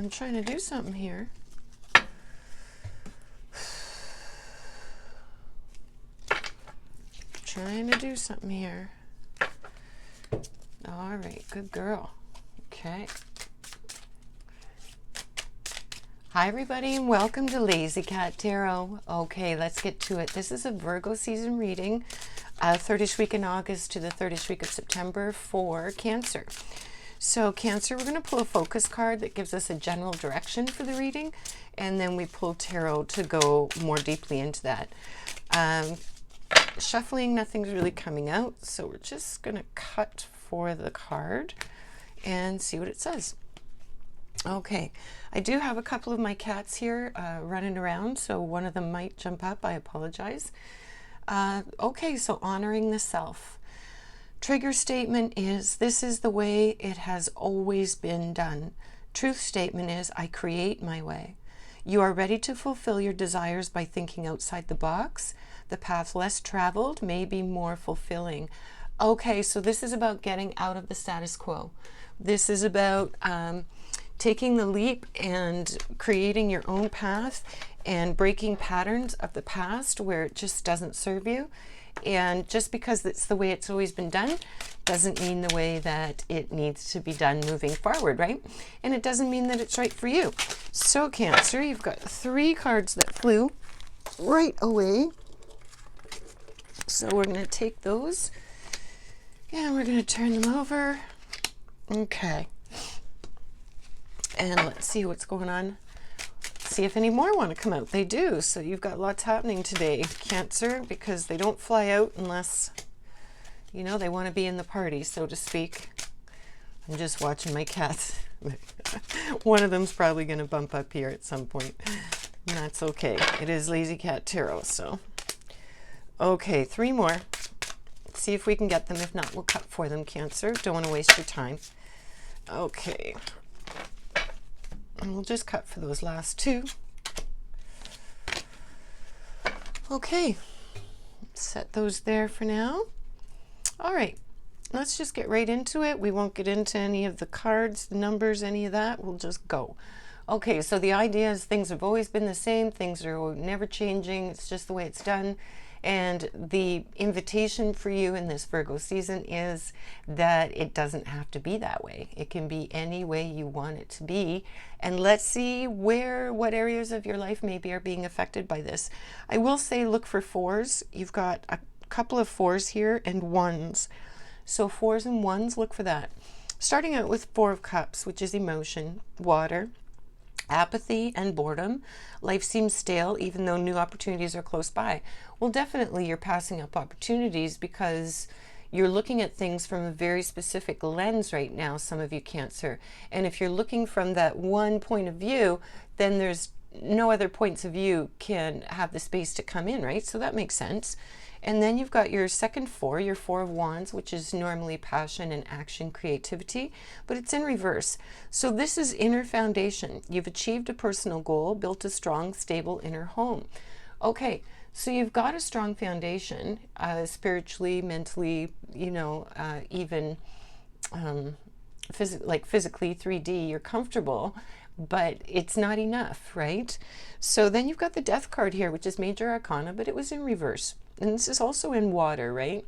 I'm trying to do something here. Trying to do something here. All right, good girl. Okay. Hi everybody and welcome to Lazy Cat Tarot. Okay, let's get to it. This is a Virgo season reading, 30th week in August to the 30th week of September for Cancer. So Cancer, we're going to pull a focus card that gives us a general direction for the reading, and then we pull tarot to go more deeply into that. Shuffling, nothing's really coming out, so we're just going to cut for the card and see what it says. Okay, I do have a couple of my cats here running around, so one of them might jump up. I apologize. Okay, so honoring the self. Trigger statement is, this is the way it has always been done. Truth statement is, I create my way. You are ready to fulfill your desires by thinking outside the box. The path less traveled may be more fulfilling. Okay, so this is about getting out of the status quo. This is about taking the leap and creating your own path and breaking patterns of the past where it just doesn't serve you. And just because it's the way it's always been done doesn't mean the way that it needs to be done moving forward, right? And it doesn't mean that it's right for you. So Cancer, you've got 3 cards that flew right away. So we're going to take those and we're going to turn them over. Okay. And let's see what's going on. See if any more want to come out. They do. So you've got lots happening today, Cancer, because they don't fly out unless, you know, they want to be in the party, so to speak. I'm just watching my cats. One of them's probably going to bump up here at some point. And that's okay. It is Lazy Cat Tarot, so. Okay, 3 more. Let's see if we can get them. If not, we'll cut for them, Cancer. Don't want to waste your time. Okay. And we'll just cut for those last 2. Okay, set those there for now. All right, let's just get right into it. We won't get into any of the cards, the numbers, any of that. We'll just go. Okay, so the idea is things have always been the same. Things are never changing. It's just the way it's done. And the invitation for you in this Virgo season is that it doesn't have to be that way. It can be any way you want it to be. And let's see what areas of your life maybe are being affected by this. I will say look for 4s. You've got a couple of 4s here and 1s. So 4s and 1s, look for that. Starting out with 4 of Cups, which is emotion, water, apathy and boredom. Life seems stale even though new opportunities are close by. Well, definitely you're passing up opportunities because you're looking at things from a very specific lens right now, some of you Cancer. And if you're looking from that one point of view, then there's no other points of view can have the space to come in, right? So that makes sense. And then you've got your second 4, your 4 of Wands, which is normally passion and action, creativity, but it's in reverse. So this is inner foundation. You've achieved a personal goal, built a strong, stable inner home. Okay, so you've got a strong foundation, spiritually, mentally, you know, even physically, 3D, you're comfortable, but it's not enough, right? So then you've got the Death card here, which is Major Arcana, but it was in reverse. And this is also in water, right?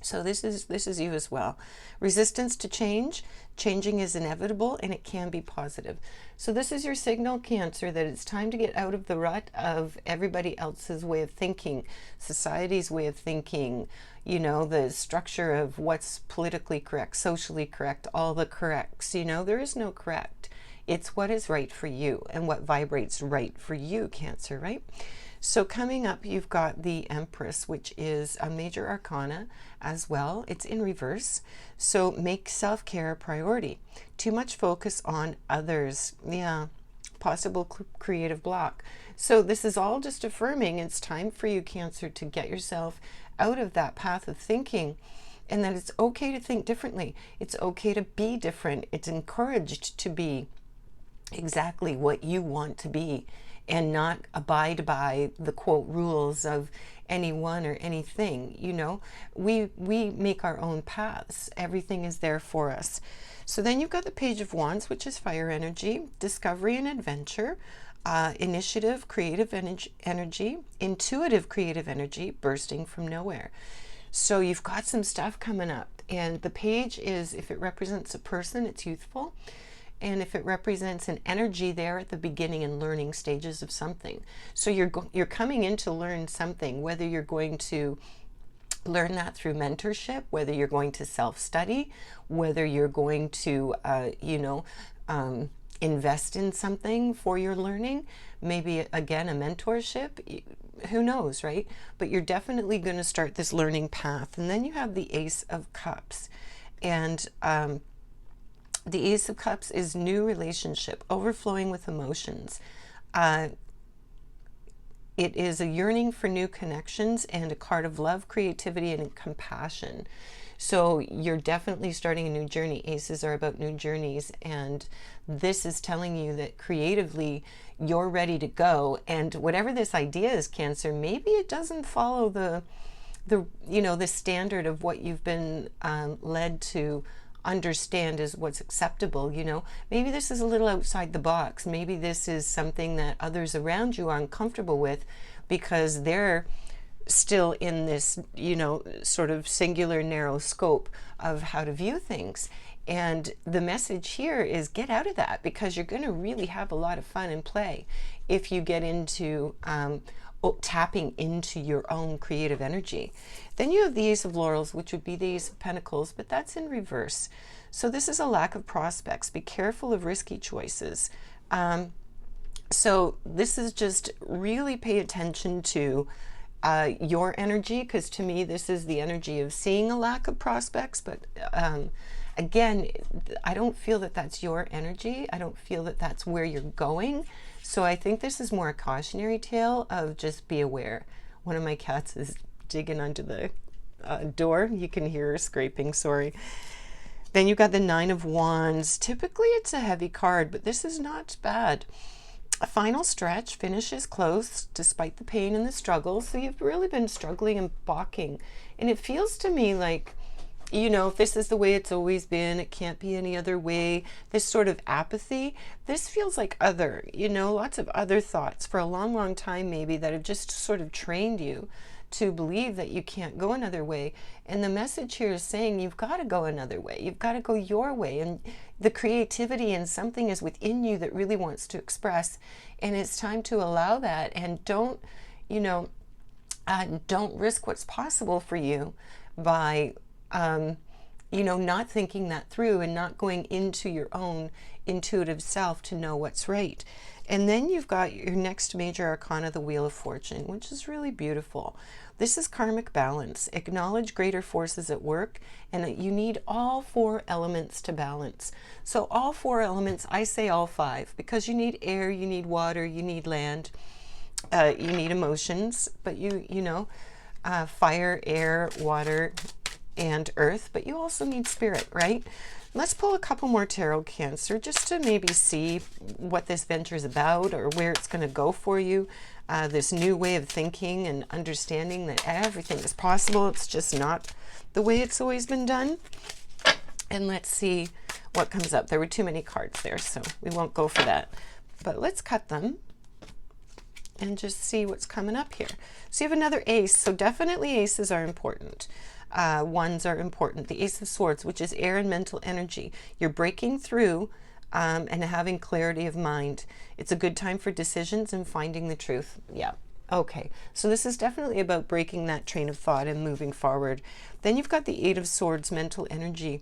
So this is you as well. Resistance to change. Changing is inevitable and it can be positive. So this is your signal, Cancer, that it's time to get out of the rut of everybody else's way of thinking, society's way of thinking, you know, the structure of what's politically correct, socially correct, all the corrects. You know, there is no correct. It's what is right for you and what vibrates right for you, Cancer, right? So coming up, you've got the Empress, which is a Major Arcana as well. It's in reverse. So make self-care a priority. Too much focus on others. Yeah, possible creative block. So this is all just affirming it's time for you, Cancer, to get yourself out of that path of thinking, and that it's okay to think differently. It's okay to be different. It's encouraged to be exactly what you want to be. and not abide by the quote rules of anyone or anything. You know, we make our own paths. Everything is there for us. So then you've got the Page of Wands, which is fire energy, discovery and adventure, initiative, creative energy, intuitive creative energy, bursting from nowhere. So you've got some stuff coming up. And the page is, if it represents a person, it's youthful. And if it represents an energy, there at the beginning and learning stages of something. So you're coming in to learn something, whether you're going to learn that through mentorship, whether you're going to self-study, whether you're going to, invest in something for your learning, maybe again a mentorship, who knows, right? But you're definitely going to start this learning path. And then you have the Ace of Cups. And the Ace of Cups is new relationship, overflowing with emotions. It is a yearning for new connections and a card of love, creativity, and compassion. So you're definitely starting a new journey. Aces are about new journeys, and this is telling you that creatively you're ready to go. And whatever this idea is, Cancer, maybe it doesn't follow the standard of what you've been led to understand as what's acceptable. Maybe this is a little outside the box. Maybe this is something that others around you are uncomfortable with because they're still in this sort of singular narrow scope of how to view things. And the message here is get out of that, because you're going to really have a lot of fun and play if you get into tapping into your own creative energy. Then you have the Ace of Laurels, which would be the Ace of Pentacles, but that's in reverse. So this is a lack of prospects. Be careful of risky choices. So this is just really pay attention to your energy, because to me this is the energy of seeing a lack of prospects. But again, I don't feel that that's your energy. I don't feel that that's where you're going. So I think this is more a cautionary tale of just be aware. One of my cats is digging under the door. You can hear her scraping, sorry. Then you've got the Nine of Wands. Typically it's a heavy card, but this is not bad. A final stretch, finishes close despite the pain and the struggle. So you've really been struggling and balking. And it feels to me like, if this is the way it's always been, it can't be any other way, this sort of apathy, this feels like other, lots of other thoughts for a long, long time maybe that have just sort of trained you to believe that you can't go another way. And the message here is saying you've got to go another way. You've got to go your way. And the creativity and something is within you that really wants to express. And it's time to allow that. And don't risk what's possible for you by, not thinking that through and not going into your own intuitive self to know what's right. And then you've got your next major arcana, the Wheel of Fortune, which is really beautiful. This is karmic balance. Acknowledge greater forces at work, and you need all four elements to balance. So all four elements, I say all five, because you need air, you need water, you need land, you need emotions, but fire, air, water, and earth, but you also need spirit, right? Let's pull a couple more tarot, Cancer, just to maybe see what this venture is about or where it's going to go for you. This new way of thinking and understanding that everything is possible. It's just not the way it's always been done. And let's see what comes up. There were too many cards there, so we won't go for that. But let's cut them and just see what's coming up here. So you have another ace. So definitely aces are important. Ones are important. The Ace of Swords, which is air and mental energy. You're breaking through and having clarity of mind. It's a good time for decisions and finding the truth. Yeah. Okay. So this is definitely about breaking that train of thought and moving forward. Then you've got the Eight of Swords, mental energy.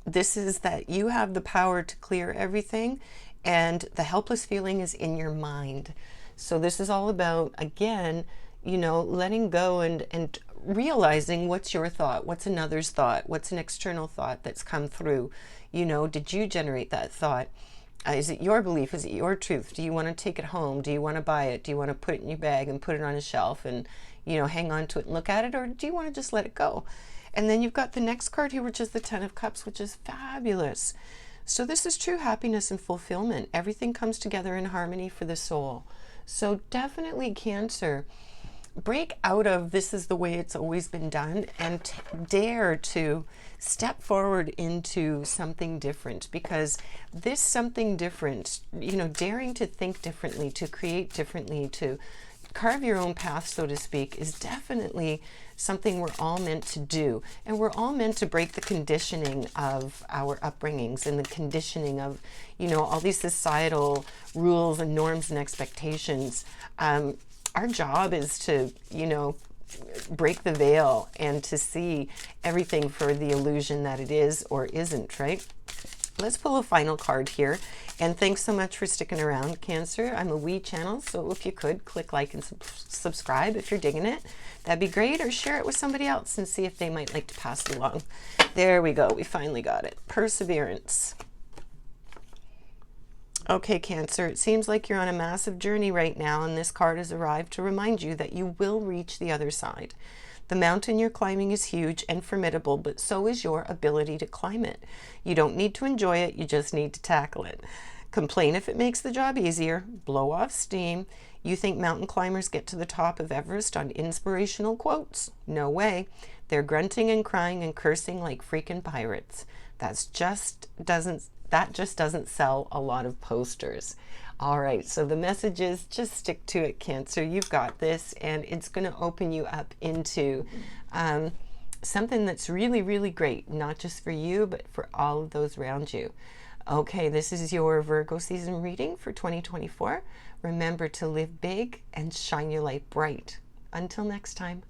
This is that you have the power to clear everything, and the helpless feeling is in your mind. So this is all about, again, letting go and realizing what's your thought, what's another's thought, what's an external thought that's come through. Did you generate that thought? Is it your belief? Is it your truth? Do you want to take it home? Do you want to buy it? Do you want to put it in your bag and put it on a shelf and, hang on to it and look at it? Or do you want to just let it go? And then you've got the next card here, which is the Ten of Cups, which is fabulous. So this is true happiness and fulfillment. Everything comes together in harmony for the soul. So definitely Cancer, break out of this is the way it's always been done and dare to step forward into something different, because this something different, you know, daring to think differently, to create differently, to carve your own path, so to speak, is definitely something we're all meant to do. And we're all meant to break the conditioning of our upbringings and the conditioning of, you know, all these societal rules and norms and expectations. Our job is to, you know, break the veil and to see everything for the illusion that it is or isn't, right? Let's pull a final card here. And thanks so much for sticking around, Cancer. I'm a wee channel, so if you could click like and subscribe if you're digging it, that'd be great. Or share it with somebody else and see if they might like to pass it along. There we go. We finally got it. Perseverance. Okay, Cancer, it seems like you're on a massive journey right now, and this card has arrived to remind you that you will reach the other side. The mountain you're climbing is huge and formidable, but so is your ability to climb it. You don't need to enjoy it, you just need to tackle it. Complain if it makes the job easier, blow off steam. You think mountain climbers get to the top of Everest on inspirational quotes? No way. They're grunting and crying and cursing like freaking pirates. That just doesn't sell a lot of posters. All right, so the message is just stick to it, Cancer. You've got this, and it's going to open you up into something that's really, really great, not just for you, but for all of those around you. Okay, this is your Virgo season reading for 2024. Remember to live big and shine your light bright. Until next time.